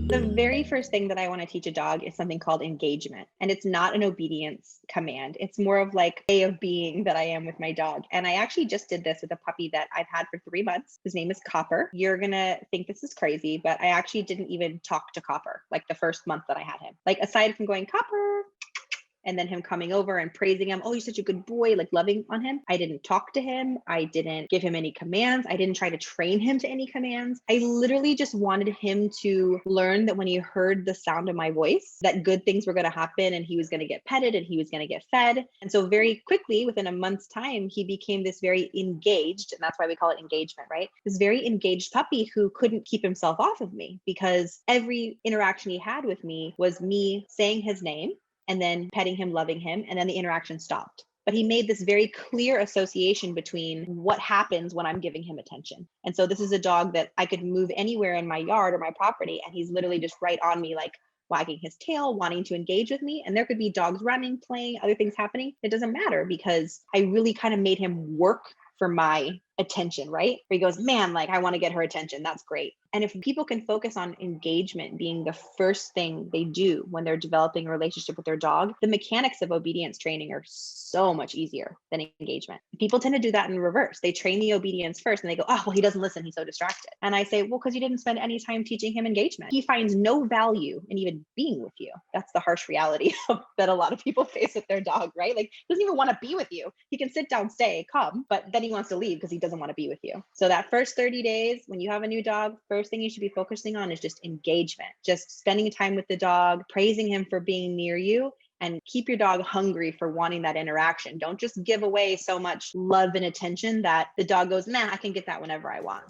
The very first thing that I want to teach a dog is something called engagement. And it's not an obedience command. It's more of like a way of being that I am with my dog. And I actually just did this with a puppy that I've had for 3 months. His name is Copper. You're going to think this is crazy, but I actually didn't even talk to Copper like the first month that I had him. Like aside from going, Copper, and then him coming over and praising him. Oh, you're such a good boy, like loving on him. I didn't talk to him. I didn't give him any commands. I didn't try to train him to any commands. I literally just wanted him to learn that when he heard the sound of my voice, that good things were going to happen and he was going to get petted and he was going to get fed. And so very quickly, within a month's time, he became this very engaged, and that's why we call it engagement, right? This very engaged puppy who couldn't keep himself off of me because every interaction he had with me was me saying his name and then petting him, loving him, and then the interaction stopped. But he made this very clear association between what happens when I'm giving him attention. And so this is a dog that I could move anywhere in my yard or my property, and he's literally just right on me, like wagging his tail, wanting to engage with me. And there could be dogs running, playing, other things happening. It doesn't matter because I really kind of made him work for my attention, right? Where he goes, man, like I want to get her attention. That's great. And if people can focus on engagement being the first thing they do when they're developing a relationship with their dog, the mechanics of obedience training are so much easier than engagement. People tend to do that in reverse. They train the obedience first and they go, oh, well, he doesn't listen. He's so distracted. And I say, well, because you didn't spend any time teaching him engagement. He finds no value in even being with you. That's the harsh reality that a lot of people face with their dog, right? Like he doesn't even want to be with you. He can sit down, stay, come, but then he wants to leave because he doesn't want to be with you. So that first 30 days, when you have a new dog, first thing you should be focusing on is just engagement, just spending time with the dog, praising him for being near you, and keep your dog hungry for wanting that interaction. Don't just give away so much love and attention that the dog goes, man, I can get that whenever I want.